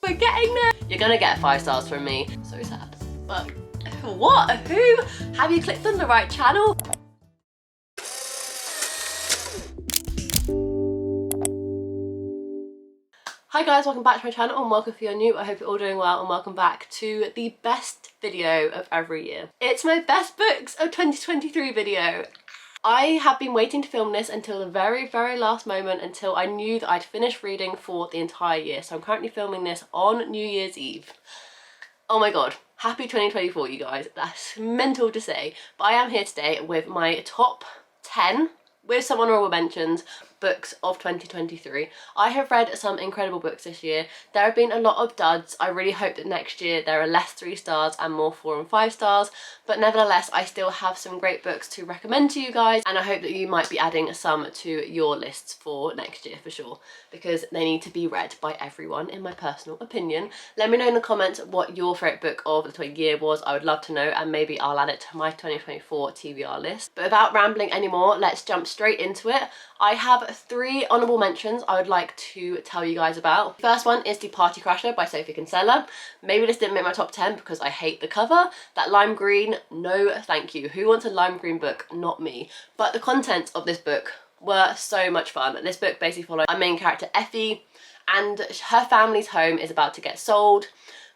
We're getting there. You're gonna get 5 stars from me. So sad. But what? Who? Have you clicked on the right channel? Hi guys, welcome back to my channel and welcome if you're new. I hope you're all doing well and welcome back to the best video of every year. It's my best books of 2023 video. I have been waiting to film this until the very last moment, until I knew that I'd finished reading for the entire year. So I'm currently filming this on New Year's Eve. Oh my god, happy 2024 you guys. That's mental to say. But I am here today with my top 10, with some honourable mentions, books of 2023. I have read some incredible books this year. There have been a lot of duds. I really hope that next year there are less 3 stars and more 4 and 5 stars, but nevertheless I still have some great books to recommend to you guys, and I hope that you might be adding some to your lists for next year for sure, because they need to be read by everyone in my personal opinion. Let me know in the comments what your favourite book of the year was. I would love to know, and maybe I'll add it to my 2024 TBR list. But without rambling anymore, let's jump straight into it. I have 3 honourable mentions I would like to tell you guys about. The first one is The Party Crasher by Sophie Kinsella. Maybe this didn't make my top 10 because I hate the cover. That lime green, no thank you. Who wants a lime green book? Not me. But the contents of this book were so much fun. This book basically follows our main character Effie, and her family's home is about to get sold.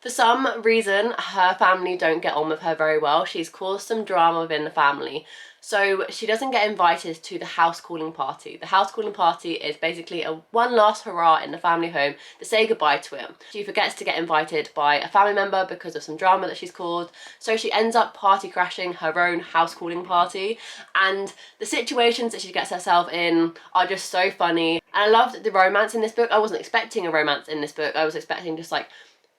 For some reason, her family don't get on with her very well. She's caused some drama within the family. So she doesn't get invited to the house calling party. The house calling party is basically a one last hurrah in the family home to say goodbye to him. She forgets to get invited by a family member because of some drama that she's caused. So she ends up party crashing her own house calling party. And the situations that she gets herself in are just so funny. And I loved the romance in this book. I wasn't expecting a romance in this book. I was expecting just like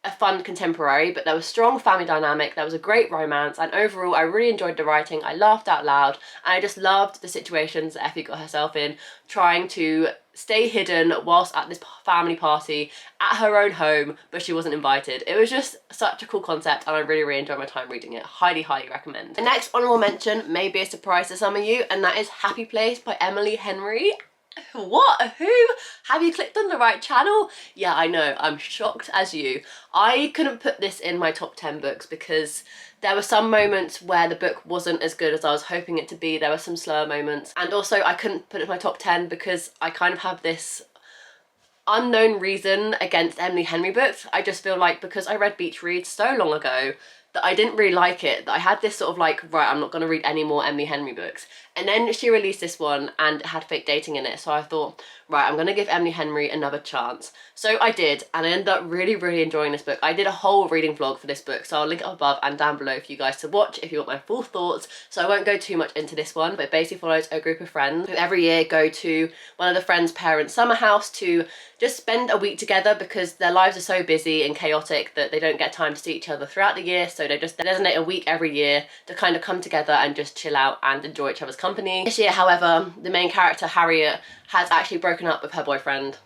a fun contemporary, but there was strong family dynamic, there was a great romance, and overall I really enjoyed the writing. I laughed out loud, and I just loved the situations that Effie got herself in, trying to stay hidden whilst at this family party at her own home, but she wasn't invited. It was just such a cool concept, and I really enjoyed my time reading it. Highly recommend. The next honourable mention may be a surprise to some of you, and that is Happy Place by Emily Henry. What? Who? Have you clicked on the right channel? Yeah, I know, I'm shocked as you. I couldn't put this in my top 10 books because there were some moments where the book wasn't as good as I was hoping it to be. There were some slower moments, and also I couldn't put it in my top 10 because I kind of have this unknown reason against Emily Henry books. I just feel like because I read Beach Read so long ago that I didn't really like it, that I had this sort of like, right, I'm not going to read any more Emily Henry books. And then she released this one and it had fake dating in it, so I thought, right, I'm going to give Emily Henry another chance. So I did, and I ended up really enjoying this book. I did a whole reading vlog for this book, so I'll link it up above and down below for you guys to watch if you want my full thoughts. So I won't go too much into this one, but it basically follows a group of friends who every year go to one of the friends' parents' summer house to just spend a week together because their lives are so busy and chaotic that they don't get time to see each other throughout the year. So they just designate a week every year to kind of come together and just chill out and enjoy each other's company. This year, however, the main character, Harriet, has actually broken up with her boyfriend,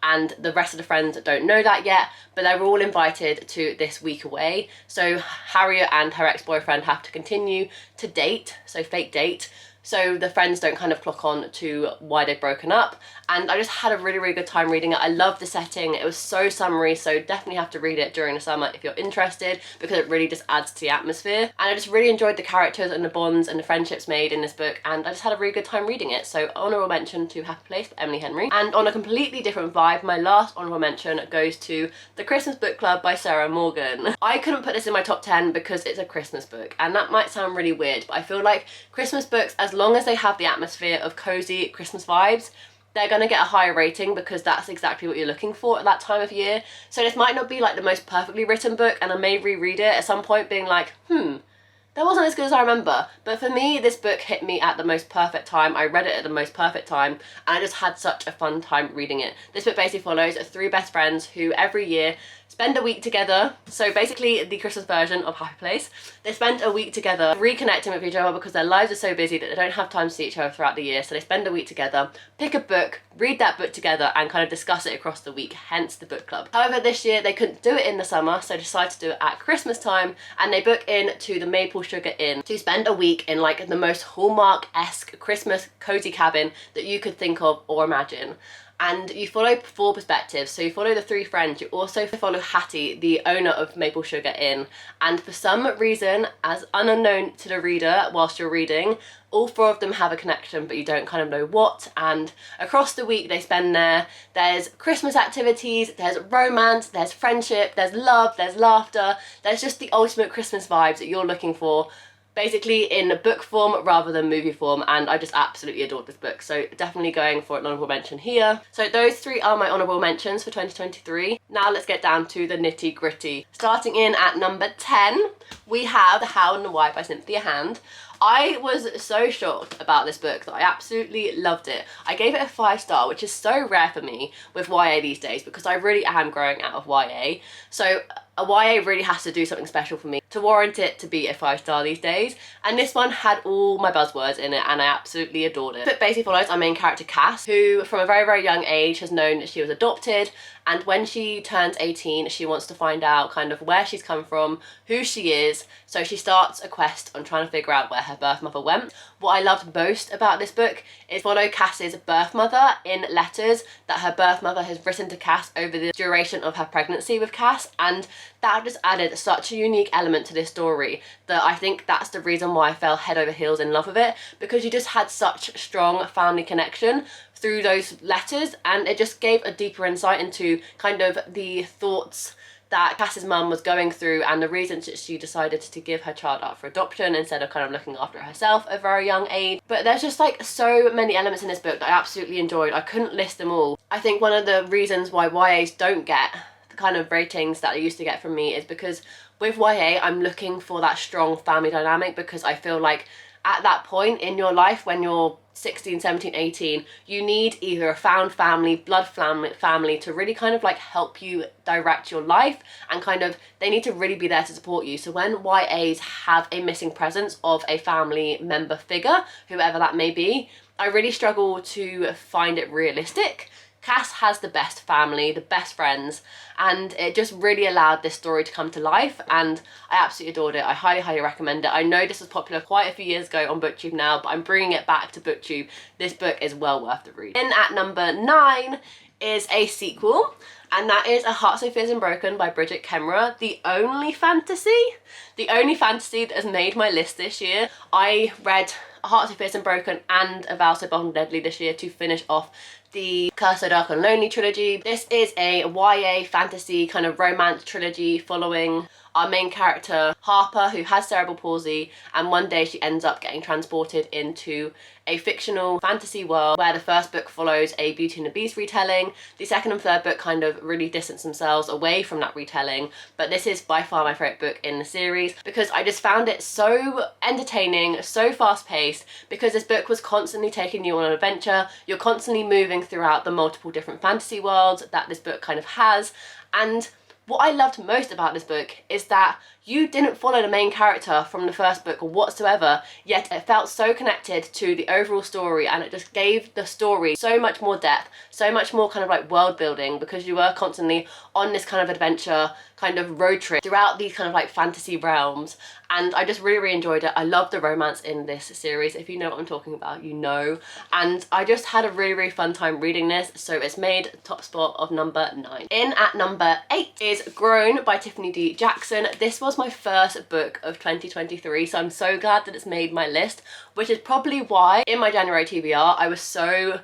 and the rest of the friends don't know that yet, but they're all invited to this week away. So Harriet and her ex-boyfriend have to continue to date, so fake date, so the friends don't kind of clock on to why they've broken up. And I just had a really good time reading it. I loved the setting. It was so summery, so definitely have to read it during the summer if you're interested, because it really just adds to the atmosphere. And I just really enjoyed the characters and the bonds and the friendships made in this book, and I just had a really good time reading it. So honourable mention to Happy Place by Emily Henry. And on a completely different vibe, my last honourable mention goes to The Christmas Book Club by Sarah Morgan. I couldn't put this in my top 10 because it's a Christmas book, and that might sound really weird, but I feel like Christmas books, as long as they have the atmosphere of cozy Christmas vibes, they're going to get a higher rating because that's exactly what you're looking for at that time of year. So this might not be like the most perfectly written book, and I may reread it at some point being like, that wasn't as good as I remember. But for me, this book hit me at the most perfect time. I read it at the most perfect time, and I just had such a fun time reading it. This book basically follows 3 best friends who every year spend a week together. So basically the Christmas version of Happy Place. They spend a week together reconnecting with each other because their lives are so busy that they don't have time to see each other throughout the year. So they spend a week together, pick a book, read that book together, and kind of discuss it across the week, hence the book club. However, this year they couldn't do it in the summer, so decided to do it at Christmas time, and they book in to the Maple Sugar Inn to spend a week in like the most Hallmark-esque Christmas cozy cabin that you could think of or imagine. and you follow 4 perspectives. So you follow the 3 friends, you also follow Hattie, the owner of Maple Sugar Inn, and for some reason, as unknown to the reader whilst you're reading, all 4 of them have a connection, but you don't kind of know what. And across the week they spend there, there's Christmas activities, there's romance, there's friendship, there's love, there's laughter, there's just the ultimate Christmas vibes that you're looking for, basically in book form rather than movie form, and I just absolutely adored this book, so definitely going for an honourable mention here. So those 3 are my honourable mentions for 2023. Now let's get down to the nitty gritty. Starting in at number 10, we have The How and the Why by Cynthia Hand. I was so shocked about this book that I absolutely loved it. I gave it a 5-star, which is so rare for me with YA these days because I really am growing out of YA. So a YA really has to do something special for me to warrant it to be a 5-star these days. And this one had all my buzzwords in it and I absolutely adored it. It basically follows our main character Cass, who from a very, very young age has known that she was adopted, and when she turns 18 she wants to find out kind of where she's come from, who she is, so she starts a quest on trying to figure out where her birth mother went. What I loved most about this book is follow Cass's birth mother in letters that her birth mother has written to Cass over the duration of her pregnancy with Cass, and that just added such a unique element to this story that I think that's the reason why I fell head over heels in love with it, because you just had such strong family connection through those letters, and it just gave a deeper insight into kind of the thoughts that Cass's mum was going through and the reasons that she decided to give her child up for adoption instead of kind of looking after herself at a very young age. But there's just like so many elements in this book that I absolutely enjoyed. I couldn't list them all. I think one of the reasons why YAs don't get the kind of ratings that they used to get from me is because with YA I'm looking for that strong family dynamic, because I feel like at that point in your life when you're 16, 17, 18, you need either a found family, blood family to really kind of like help you direct your life, and kind of they need to really be there to support you. So when YAs have a missing presence of a family member figure, whoever that may be, I really struggle to find it realistic. Cass has the best family, the best friends, and it just really allowed this story to come to life, and I absolutely adored it. I highly, highly recommend it. I know this was popular quite a few years ago on BookTube now, but I'm bringing it back to BookTube. This book is well worth the read. In at number 9 is a sequel, and that is A Heart So Fierce and Broken by Bridget Kemmerer, the only fantasy that has made my list this year. I read A Heart So Fierce and Broken and A Vow So Bold and Deadly this year to finish off the Curse So Dark and Lonely trilogy. This is a YA fantasy kind of romance trilogy following our main character Harper, who has cerebral palsy, and one day she ends up getting transported into a fictional fantasy world where the first book follows a Beauty and the Beast retelling. The second and third book kind of really distance themselves away from that retelling, but this is by far my favourite book in the series because I just found it so entertaining, so fast-paced, because this book was constantly taking you on an adventure. You're constantly moving throughout the multiple different fantasy worlds that this book kind of has, and what I loved most about this book is that you didn't follow the main character from the first book whatsoever, yet it felt so connected to the overall story, and it just gave the story so much more depth, so much more kind of like world building, because you were constantly on this kind of adventure, kind of road trip throughout these kind of like fantasy realms, and I just really, really enjoyed it. I love the romance in this series. If you know what I'm talking about, you know, and I just had a really, really fun time reading this, so it's made top spot of number 9. In at number 8 is Grown by Tiffany D. Jackson. This was my first book of 2023, so I'm so glad that it's made my list, which is probably why in my January TBR I was so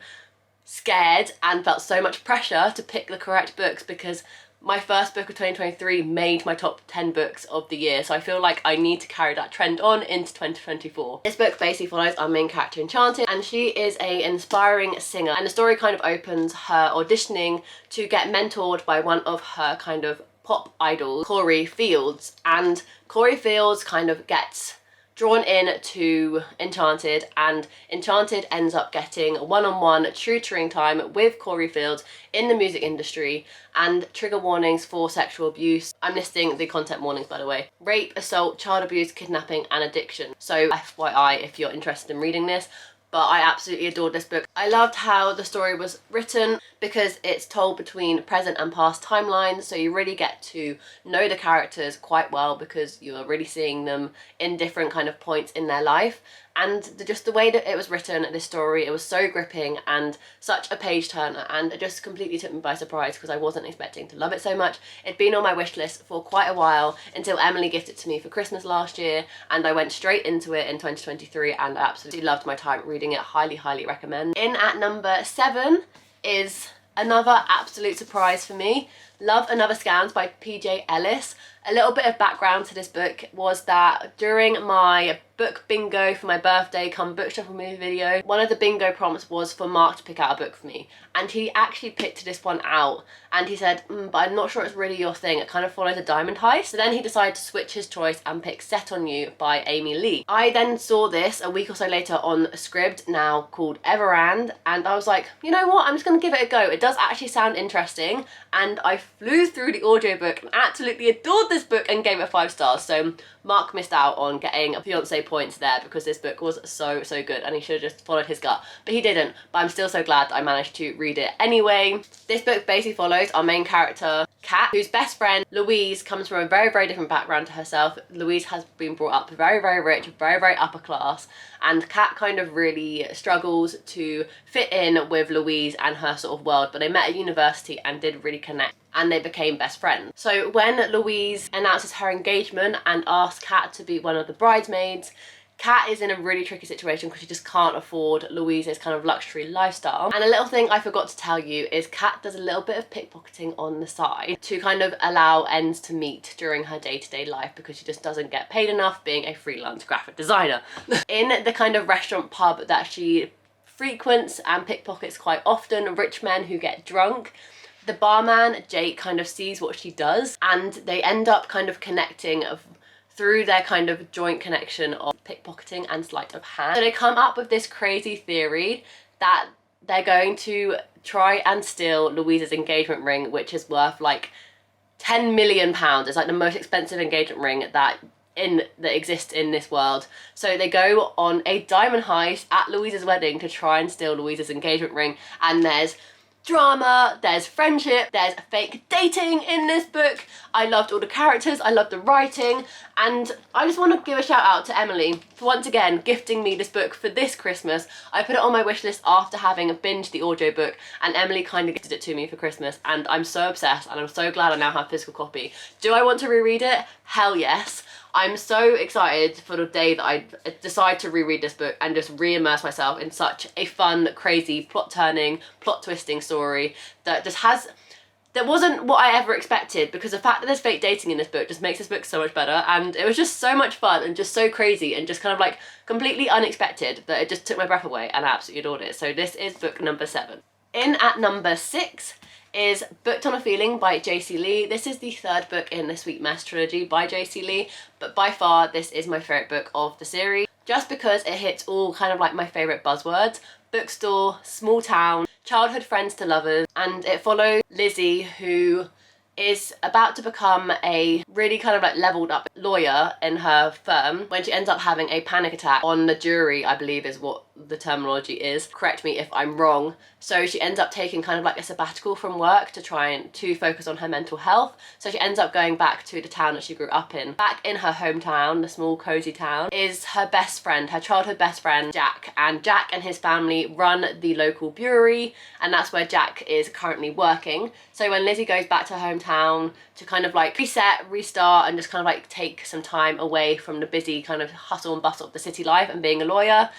scared and felt so much pressure to pick the correct books, because my first book of 2023 made my top 10 books of the year, so I feel like I need to carry that trend on into 2024. This book basically follows our main character Enchanted, and she is an inspiring singer, and the story kind of opens her auditioning to get mentored by one of her kind of pop idols, Corey Fields, and Corey Fields kind of gets drawn in to Enchanted, and Enchanted ends up getting one-on-one tutoring time with Corey Fields in the music industry, and trigger warnings for sexual abuse. I'm listing the content warnings, by the way. Rape, assault, child abuse, kidnapping, and addiction. So FYI if you're interested in reading this. but I absolutely adored this book. I loved how the story was written because it's told between present and past timelines, so you really get to know the characters quite well because you're really seeing them in different kind of points in their life. And just the way that it was written, this story, it was so gripping and such a page turner, and it just completely took me by surprise because I wasn't expecting to love it so much. It'd been on my wish list for quite a while until Emily gifted it to me for Christmas last year, and I went straight into it in 2023 and I absolutely loved my time reading it. Highly, highly recommend. In at number 7 is another absolute surprise for me, Love and Other Scams by PJ Ellis. A little bit of background to this book was that during my book bingo for my birthday come book shuffle movie video, one of the bingo prompts was for Mark to pick out a book for me, and he actually picked this one out and he said, but I'm not sure it's really your thing, it kind of follows a diamond heist. So then he decided to switch his choice and pick Set on You by Amy Lee. I then saw this a week or so later on Scribd, now called Everand, and I was like, you know what, I'm just gonna give it a go. It does actually sound interesting, and I flew through the audiobook and absolutely adored this book and gave it 5 stars. So Mark missed out on getting a fiance points there because this book was so good and he should have just followed his gut, but he didn't. But I'm still so glad that I managed to read it anyway. This book basically follows our main character Kat, whose best friend Louise comes from a very different background to herself. Louise has been brought up very rich, very upper class, and Kat kind of really struggles to fit in with Louise and her sort of world, but they met at university and did really connect and they became best friends. So when Louise announces her engagement and asks Kat to be one of the bridesmaids, Kat is in a really tricky situation because she just can't afford Louise's kind of luxury lifestyle. And a little thing I forgot to tell you is Kat does a little bit of pickpocketing on the side to kind of allow ends to meet during her day-to-day life because she just doesn't get paid enough being a freelance graphic designer. In the kind of restaurant pub that she frequents and pickpockets quite often, rich men who get drunk, the barman, Jake, kind of sees what she does and they end up kind of connecting through their kind of joint connection of pickpocketing and sleight of hand. So they come up with this crazy theory that they're going to try and steal Louise's engagement ring, which is worth like £10 million. It's like the most expensive engagement ring that exists in this world. So they go on a diamond heist at Louise's wedding to try and steal Louise's engagement ring, and there's drama, there's friendship, there's fake dating in this book. I loved all the characters, I loved the writing, and I just want to give a shout out to Emily for once again gifting me this book for this Christmas. I put it on my wish list after having binged the audiobook, and Emily kind of gifted it to me for Christmas, and I'm so obsessed and I'm so glad I now have a physical copy. Do I want to reread it? Hell yes. I'm so excited for the day that I decide to reread this book and just re-immerse myself in such a fun, crazy, plot-turning, plot-twisting story that just that wasn't what I ever expected, because the fact that there's fake dating in this book just makes this book so much better, and it was just so much fun and just so crazy and just kind of like completely unexpected that it just took my breath away and I absolutely adored it. So this is book number 7. In at number 6 is Booked on a Feeling by JC Lee. This is the 3rd book in the Sweet Mess trilogy by JC Lee, but by far this is my favourite book of the series, just because it hits all kind of like my favourite buzzwords: bookstore, small town, childhood friends to lovers, and it follows Lizzie, who is about to become a really kind of like leveled up lawyer in her firm when she ends up having a panic attack on the jury, I believe is what the terminology is. Correct me if I'm wrong. So she ends up taking kind of like a sabbatical from work to try to focus on her mental health. So she ends up going back to the town that she grew up in. Back in her hometown, the small cozy town, is her best friend, her childhood best friend, Jack. And Jack and his family run the local brewery, and that's where Jack is currently working. So when Lizzie goes back to her hometown to kind of like reset, restart, and just kind of like take some time away from the busy kind of hustle and bustle of the city life and being a lawyer,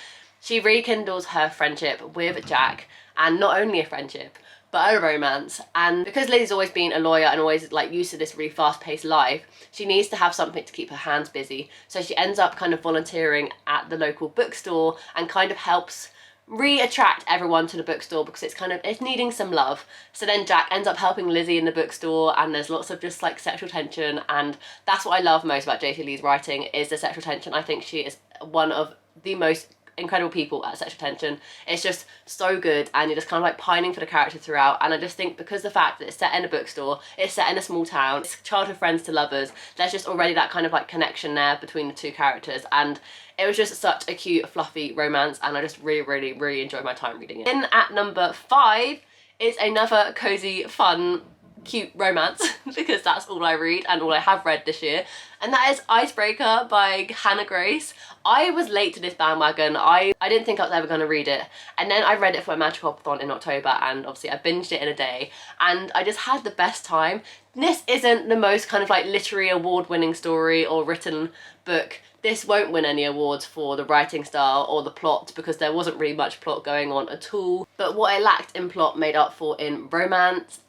she rekindles her friendship with Jack, and not only a friendship, but a romance. And because Lizzie's always been a lawyer and always like used to this really fast-paced life, she needs to have something to keep her hands busy. So she ends up kind of volunteering at the local bookstore and kind of helps re-attract everyone to the bookstore because it's needing some love. So then Jack ends up helping Lizzie in the bookstore, and there's lots of just like sexual tension, and that's what I love most about JC Lee's writing, is the sexual tension. I think she is one of the most incredible people at Sexual Tension. It's just so good, and you're just kind of like pining for the character throughout. And I just think because the fact that it's set in a bookstore, it's set in a small town, it's childhood friends to lovers, there's just already that kind of like connection there between the two characters, and it was just such a cute, fluffy romance, and I just really enjoyed my time reading it. In at number 5 is another cozy, fun, cute romance, because that's all I read and all I have read this year, and that is Icebreaker by Hannah Grace. I was late to this bandwagon. I didn't think I was ever going to read it, and then I read it for a Magical-Thon in October, and obviously I binged it in a day, and I just had the best time. This isn't the most kind of like literary award-winning story or written book. This won't win any awards for the writing style or the plot, because there wasn't really much plot going on at all. But what I lacked in plot made up for in romance.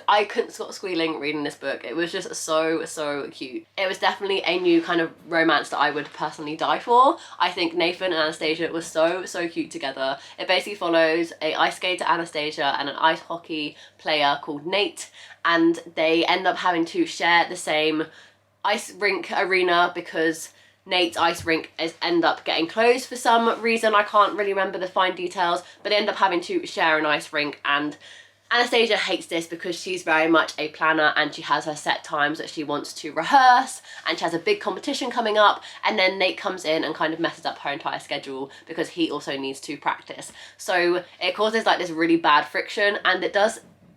I couldn't stop squealing reading this book. It was just so cute. It was definitely a new kind of romance that I would personally die for. I think Nathan and Anastasia was so cute together. It basically follows a ice skater, Anastasia, and an ice hockey player called Nate, and they end up having to share the same ice rink arena because Nate's ice rink end up getting closed for some reason. I can't really remember the fine details, but they end up having to share an ice rink, and Anastasia hates this because she's very much a planner, and she has her set times that she wants to rehearse, and she has a big competition coming up, and then Nate comes in and kind of messes up her entire schedule because he also needs to practice. So it causes like this really bad friction, and it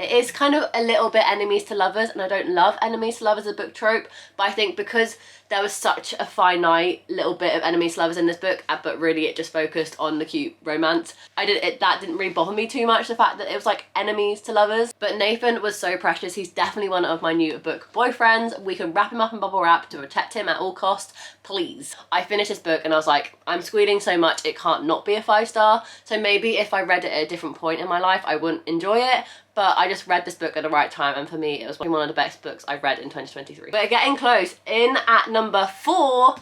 is kind of a little bit enemies to lovers, and I don't love enemies to lovers as a book trope, but I think because there was such a finite little bit of enemies to lovers in this book, but really it just focused on the cute romance, that didn't really bother me too much, the fact that it was like enemies to lovers. But Nathan was so precious. He's definitely one of my new book boyfriends. We can wrap him up in bubble wrap to protect him at all costs, please. I finished this book and I was like, I'm squealing so much it can't not be a 5-star. So maybe if I read it at a different point in my life I wouldn't enjoy it, but I just read this book at the right time, and for me it was one of the best books I've read in 2023. But getting close. In at number 4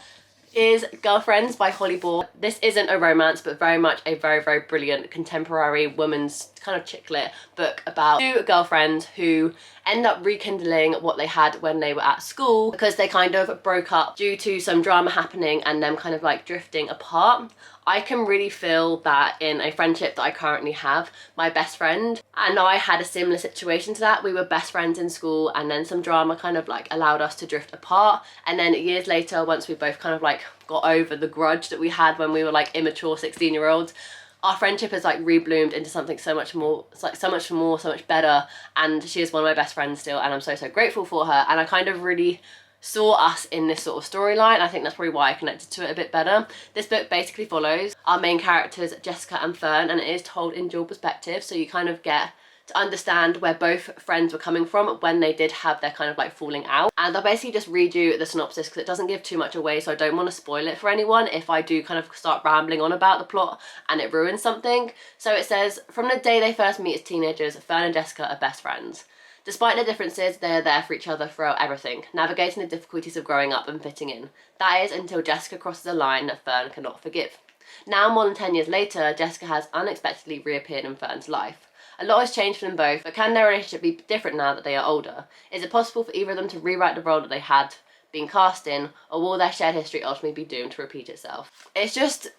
is Girlfriends by Holly Ball. This isn't a romance, but very much a very brilliant contemporary woman's kind of chick lit book about 2 girlfriends who end up rekindling what they had when they were at school, because they kind of broke up due to some drama happening and them kind of like drifting apart. I can really feel that in a friendship that I currently have. My best friend and I had a similar situation to that. We were best friends in school, and then some drama kind of like allowed us to drift apart, and then years later, once we both kind of like got over the grudge that we had when we were like immature 16-year-olds, our friendship has like rebloomed into something so much more, it's like so much better, and she is one of my best friends still, and I'm so grateful for her. And I kind of really saw us in this sort of storyline. I think that's probably why I connected to it a bit better. This book basically follows our main characters, Jessica and Fern, and it is told in dual perspective, so you kind of get to understand where both friends were coming from when they did have their kind of like falling out. And I'll basically just read you the synopsis because it doesn't give too much away, so I don't want to spoil it for anyone if I do kind of start rambling on about the plot and it ruins something. So it says, from the day they first meet as teenagers, Fern and Jessica are best friends. Despite their differences, they are there for each other throughout everything, navigating the difficulties of growing up and fitting in. That is until Jessica crosses a line that Fern cannot forgive. Now, more than 10 years later, Jessica has unexpectedly reappeared in Fern's life. A lot has changed for them both, but can their relationship be different now that they are older? Is it possible for either of them to rewrite the role that they had been cast in, or will their shared history ultimately be doomed to repeat itself? It's just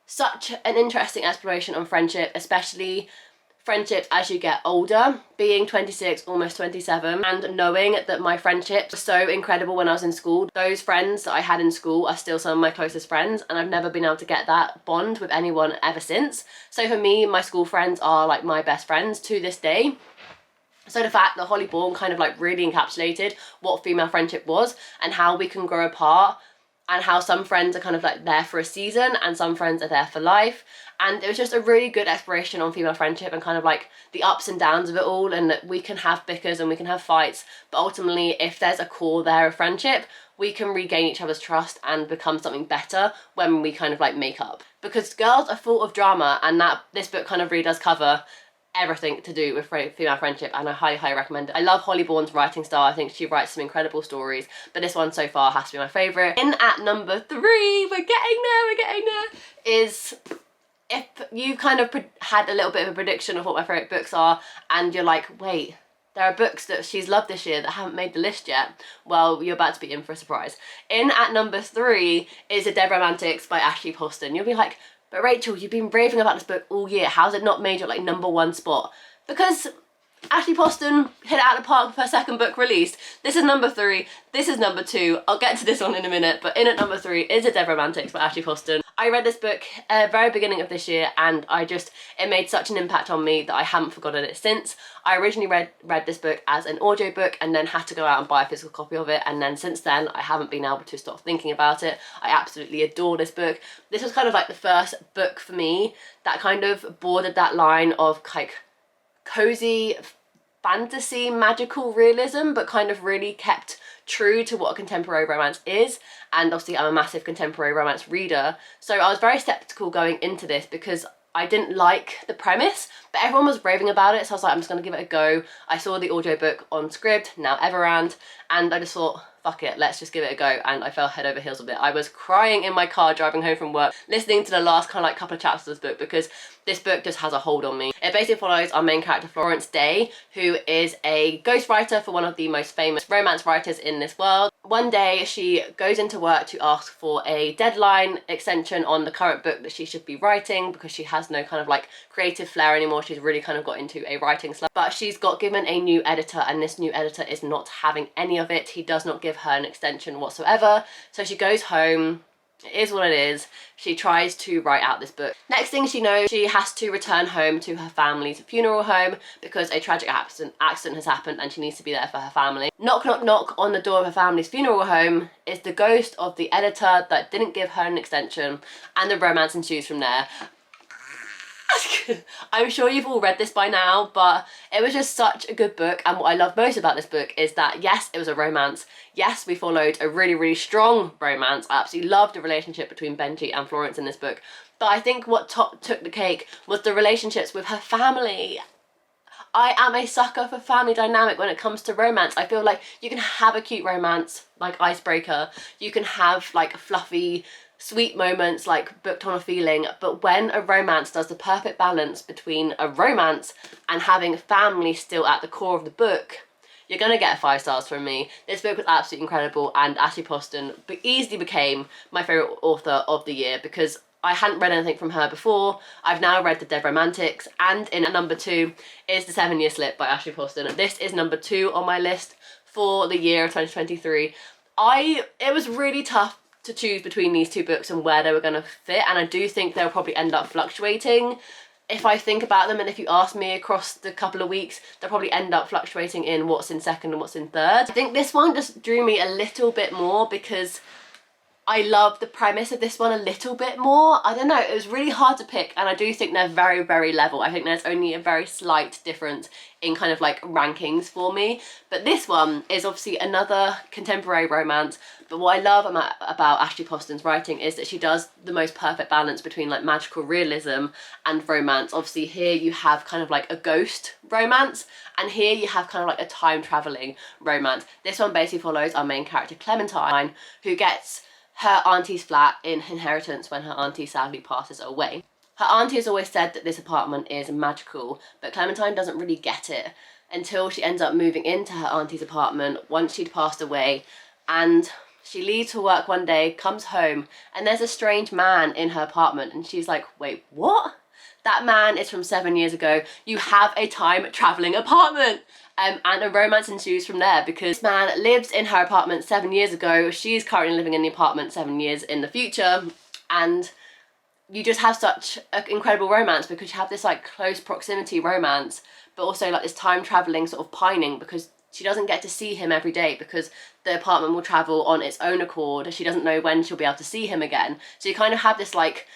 such an interesting exploration on friendship, especially friendships as you get older. Being 26, almost 27, and knowing that my friendships were so incredible when I was in school. Those friends that I had in school are still some of my closest friends, and I've never been able to get that bond with anyone ever since. So for me, my school friends are like my best friends to this day. So the fact that Holly Bourne kind of like really encapsulated what female friendship was and how we can grow apart, and how some friends are kind of like there for a season and some friends are there for life. And it was just a really good exploration on female friendship and kind of like the ups and downs of it all, and that we can have bickers and we can have fights, but ultimately if there's a core there of friendship, we can regain each other's trust and become something better when we kind of like make up. Because girls are full of drama, and this book kind of really does cover everything to do with female friendship, and I highly recommend it. I love Holly Bourne's writing style. I think she writes some incredible stories, but this one so far has to be my favourite. In at number 3, we're getting there, is, if you've kind of had a little bit of a prediction of what my favourite books are, and you're like, wait, there are books that she's loved this year that haven't made the list yet, well, you're about to be in for a surprise. In at number 3 is The Dead Romantics by Ashley Poston. You'll be like, But Rachel, you've been raving about this book all year. How's it not made your like #1 spot? Because Ashley Poston hit it out of the park with her second book released. This is #3, this is #2. I'll get to this one in a minute, but in at #3 is A Dead Romantics by Ashley Poston. I read this book at the very beginning of this year, and it made such an impact on me that I haven't forgotten it since. I originally read this book as an audiobook and then had to go out and buy a physical copy of it, and then since then I haven't been able to stop thinking about it. I absolutely adore this book. This was kind of like the first book for me that kind of bordered that line of like cozy fantasy magical realism, but kind of really kept true to what a contemporary romance is. And obviously I'm a massive contemporary romance reader, so I was very skeptical going into this because I didn't like the premise, but everyone was raving about it, so I was like, I'm just gonna give it a go. I saw the audiobook on Scribd, now Everand, and I just thought, fuck it, let's just give it a go, and I fell head over heels with it. I was crying in my car driving home from work, listening to the last kind of like couple of chapters of this book, because this book just has a hold on me. It basically follows our main character, Florence Day, who is a ghostwriter for one of the most famous romance writers in this world. One day she goes into work to ask for a deadline extension on the current book that she should be writing because she has no kind of like creative flair anymore. She's really kind of got into a writing slump, but she's got given a new editor, and this new editor is not having any of it. He does not give her an extension whatsoever. So she goes home. It is what it is. She tries to write out this book. Next thing she knows, she has to return home to her family's funeral home because a tragic accident has happened and she needs to be there for her family. Knock, knock, knock on the door of her family's funeral home is the ghost of the editor that didn't give her an extension, and the romance ensues from there. I'm sure you've all read this by now, but it was just such a good book, and what I love most about this book is that yes, it was a romance. Yes, we followed a really, really strong romance. I absolutely loved the relationship between Benji and Florence in this book, but I think what took the cake was the relationships with her family. I am a sucker for family dynamic when it comes to romance. I feel like you can have a cute romance like Icebreaker, you can have like fluffy sweet moments like Booked on a Feeling, but when a romance does the perfect balance between a romance and having family still at the core of the book, you're gonna get 5 stars from me. This book was absolutely incredible, and Ashley Poston easily became my favourite author of the year because I hadn't read anything from her before. I've now read The Dead Romantics, and in at #2 is The 7 Year Slip by Ashley Poston. This is #2 on my list for the year of 2023. It was really tough to choose between these two books and where they were going to fit, and I do think they'll probably end up fluctuating. If I think about them and if you ask me across the couple of weeks, they'll probably end up fluctuating in what's in second and what's in third. I think this one just drew me a little bit more because I love the premise of this one a little bit more. I don't know, it was really hard to pick, and I do think they're very, very level. I think there's only a very slight difference in kind of like rankings for me. But this one is obviously another contemporary romance, but what I love about Ashley Poston's writing is that she does the most perfect balance between like magical realism and romance. Obviously here you have kind of like a ghost romance, and here you have kind of like a time traveling romance. This one basically follows our main character Clementine, who gets her auntie's flat in inheritance when her auntie sadly passes away. Her auntie has always said that this apartment is magical, but Clementine doesn't really get it until she ends up moving into her auntie's apartment once she'd passed away, and she leaves for work one day, comes home, and there's a strange man in her apartment, and she's like, wait, what? That man is from 7 years ago. You have a time traveling apartment. And a romance ensues from there because this man lives in her apartment 7 years ago. She's currently living in the apartment 7 years in the future. And you just have such an incredible romance because you have this like close proximity romance, but also like this time traveling sort of pining because she doesn't get to see him every day because the apartment will travel on its own accord. She doesn't know when she'll be able to see him again. So you kind of have this like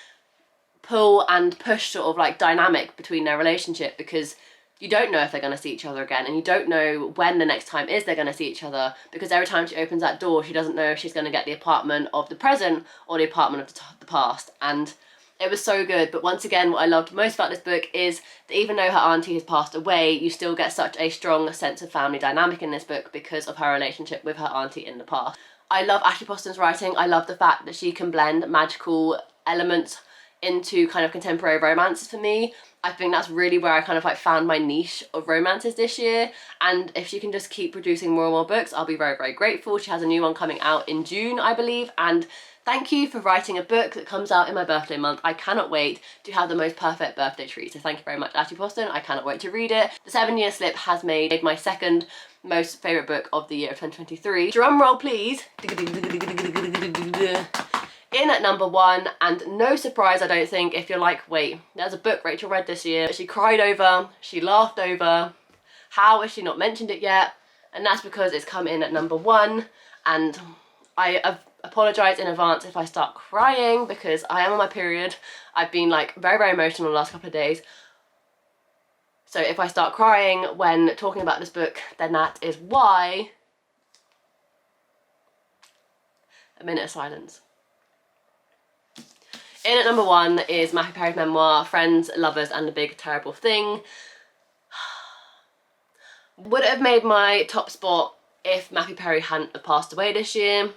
pull and push sort of like dynamic between their relationship because you don't know if they're going to see each other again, and you don't know when the next time is they're going to see each other because every time she opens that door she doesn't know if she's going to get the apartment of the present or the apartment of the past. And it was so good. But once again, what I loved most about this book is that even though her auntie has passed away, you still get such a strong sense of family dynamic in this book because of her relationship with her auntie in the past. I love Ashley Poston's writing. I love the fact that she can blend magical elements into kind of contemporary romance for me. I think that's really where I kind of like found my niche of romances this year, and if she can just keep producing more and more books, I'll be very, very grateful. She has a new one coming out in June, I believe, and thank you for writing a book that comes out in my birthday month. I cannot wait to have the most perfect birthday treat, so thank you very much, Ashley Poston. I cannot wait to read it. The 7-Year Slip has made my second most favourite book of the year of 2023. Drum roll, please. In at number 1, and no surprise I don't think if you're like, wait, there's a book Rachel read this year she cried over, she laughed over, how has she not mentioned it yet? And that's because it's come in at number 1, and I apologise in advance if I start crying because I am on my period. I've been like very, very emotional the last couple of days. So if I start crying when talking about this book, then that is why. A minute of silence. In at number 1 is Matthew Perry's memoir, Friends, Lovers and the Big Terrible Thing. Would it have made my top spot if Matthew Perry hadn't have passed away this year?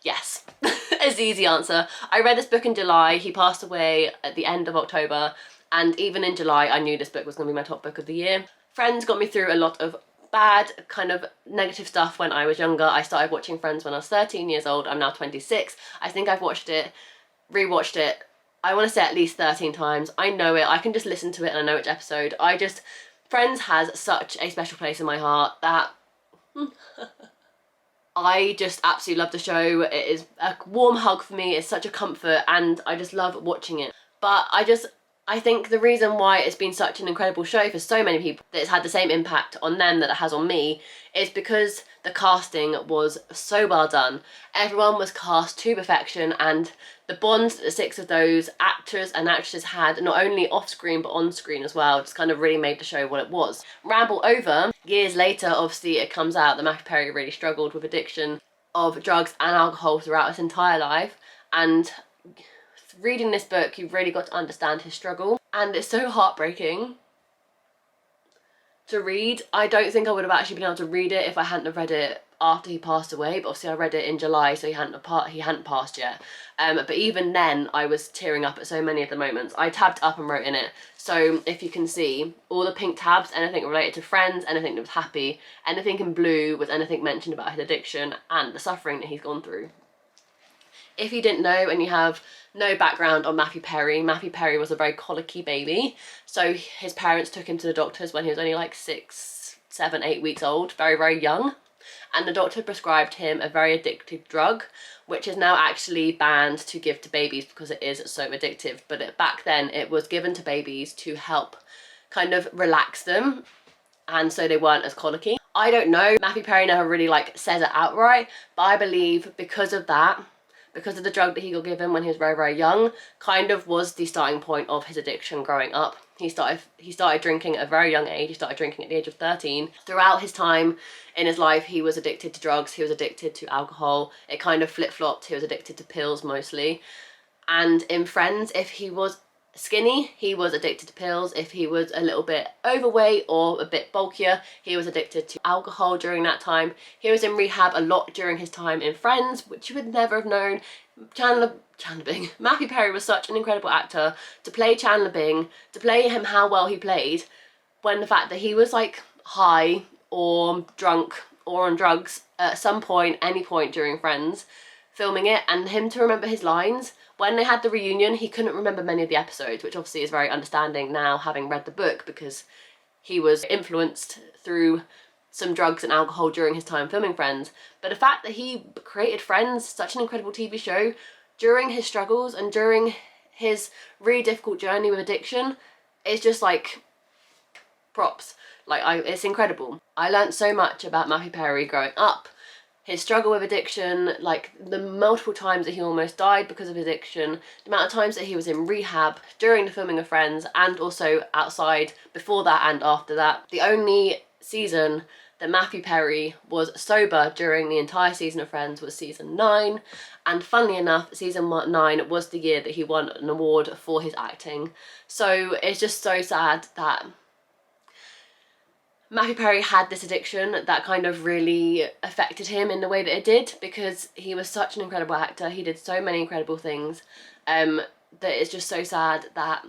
Yes. Is the easy answer. I read this book in July, he passed away at the end of October, and even in July I knew this book was going to be my top book of the year. Friends got me through a lot of bad, kind of negative stuff when I was younger. I started watching Friends when I was 13 years old, I'm now 26. I think I've watched it, rewatched it, I want to say at least 13 times. I know it, I can just listen to it and I know each episode. Friends has such a special place in my heart that I just absolutely love the show. It is a warm hug for me, it's such a comfort, and I just love watching it. But I think the reason why it's been such an incredible show for so many people, that it's had the same impact on them that it has on me, is because the casting was so well done. Everyone was cast to perfection, and the bonds that the 6 of those actors and actresses had, not only off screen but on screen as well, just kind of really made the show what it was. Ramble over, years later obviously it comes out that Matthew Perry really struggled with addiction of drugs and alcohol throughout his entire life, and reading this book you've really got to understand his struggle, and it's so heartbreaking to read. I don't think I would have actually been able to read it if I hadn't have read it after he passed away, but obviously I read it in July, so he hadn't passed yet. But even then I was tearing up at so many of the moments. I tabbed up and wrote in it, so if you can see all the pink tabs, anything related to Friends, anything that was happy, anything in blue was anything mentioned about his addiction and the suffering that he's gone through. If you didn't know and you have no background on Matthew Perry was a very colicky baby. So his parents took him to the doctors when he was only like 6, 7, 8 weeks old, very, very young. And the doctor prescribed him a very addictive drug, which is now actually banned to give to babies because it is so addictive. But back then it was given to babies to help kind of relax them, and so they weren't as colicky. I don't know, Matthew Perry never really like says it outright, but I believe because of that, because of the drug that he got given when he was very, very young, kind of was the starting point of his addiction growing up. He started drinking at a very young age. He started drinking at the age of 13. Throughout his time in his life, he was addicted to drugs, he was addicted to alcohol. It kind of flip-flopped. He was addicted to pills mostly. And in Friends, if he was skinny, he was addicted to pills. If he was a little bit overweight or a bit bulkier, he was addicted to alcohol during that time. He was in rehab a lot during his time in Friends, which you would never have known. Chandler Bing. Matthew Perry was such an incredible actor. To play Chandler Bing, to play him how well he played, when the fact that he was like high or drunk or on drugs at some point, any point during Friends, filming it, and him to remember his lines. When they had the reunion, he couldn't remember many of the episodes, which obviously is very understanding now having read the book, because he was influenced through some drugs and alcohol during his time filming Friends. But the fact that he created Friends, such an incredible TV show, during his struggles and during his really difficult journey with addiction, is just like props. Like, it's incredible. I learned so much about Matthew Perry growing up, his struggle with addiction, like the multiple times that he almost died because of addiction, the amount of times that he was in rehab during the filming of Friends, and also outside before that and after that. The only season that Matthew Perry was sober during the entire season of Friends was season 9, and funnily enough, season 9 was the year that he won an award for his acting. So it's just so sad that Matthew Perry had this addiction that kind of really affected him in the way that it did, because he was such an incredible actor. He did so many incredible things, that it's just so sad that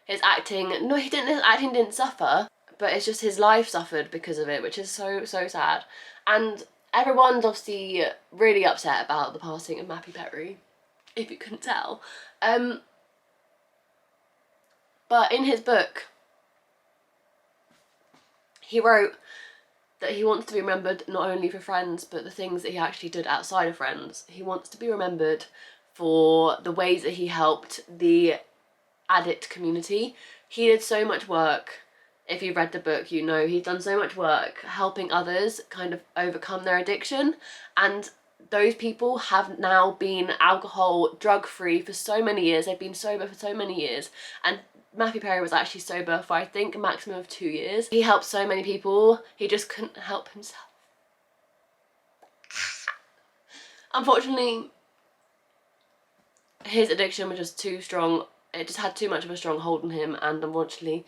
his acting, no, his acting didn't suffer, but it's just his life suffered because of it, which is so sad. And everyone's obviously really upset about the passing of Matthew Perry, if you couldn't tell. But in his book, he wrote that he wants to be remembered not only for Friends, but the things that he actually did outside of Friends. He wants to be remembered for the ways that he helped the addict community. He did so much work. If you've read the book, you know he's done so much work helping others kind of overcome their addiction, and those people have now been alcohol, drug-free for so many years. They've been sober for so many years, and Matthew Perry was actually sober for, I think, a maximum of 2 years. He helped so many people, he just couldn't help himself. Unfortunately, his addiction was just too strong. It just had too much of a strong hold on him, and unfortunately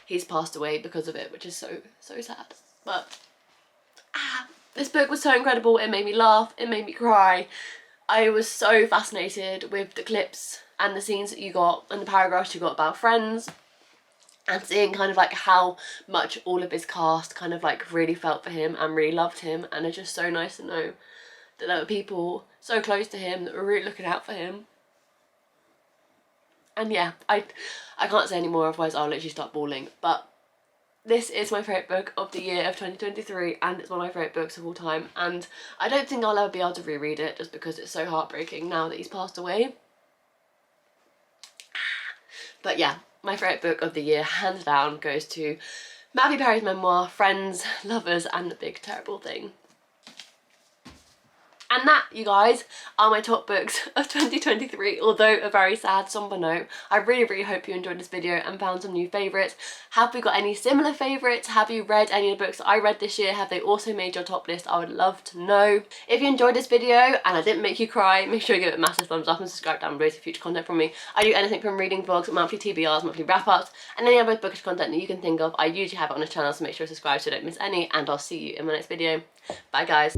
he's passed away because of it, which is so sad. But this book was so incredible. It made me laugh, it made me cry. I was so fascinated with the clips and the scenes that you got and the paragraphs you got about Friends, and seeing kind of like how much all of his cast kind of like really felt for him and really loved him. And it's just so nice to know that there were people so close to him that were really looking out for him. And yeah, I can't say any more, otherwise I'll literally start bawling. But this is my favourite book of the year of 2023, and it's one of my favourite books of all time, and I don't think I'll ever be able to reread it just because it's so heartbreaking now that he's passed away. But yeah, my favourite book of the year, hands down, goes to Matthew Perry's memoir, Friends, Lovers and the Big Terrible Thing. And that, you guys, are my top books of 2023, although a very sad, somber note. I really hope you enjoyed this video and found some new favourites. Have we got any similar favourites? Have you read any of the books that I read this year? Have they also made your top list? I would love to know. If you enjoyed this video and I didn't make you cry, make sure you give it a massive thumbs up and subscribe down below for future content from me. I do anything from reading vlogs, monthly TBRs, monthly wrap-ups, and any other bookish content that you can think of. I usually have it on this channel, so make sure to subscribe so you don't miss any, and I'll see you in my next video. Bye guys.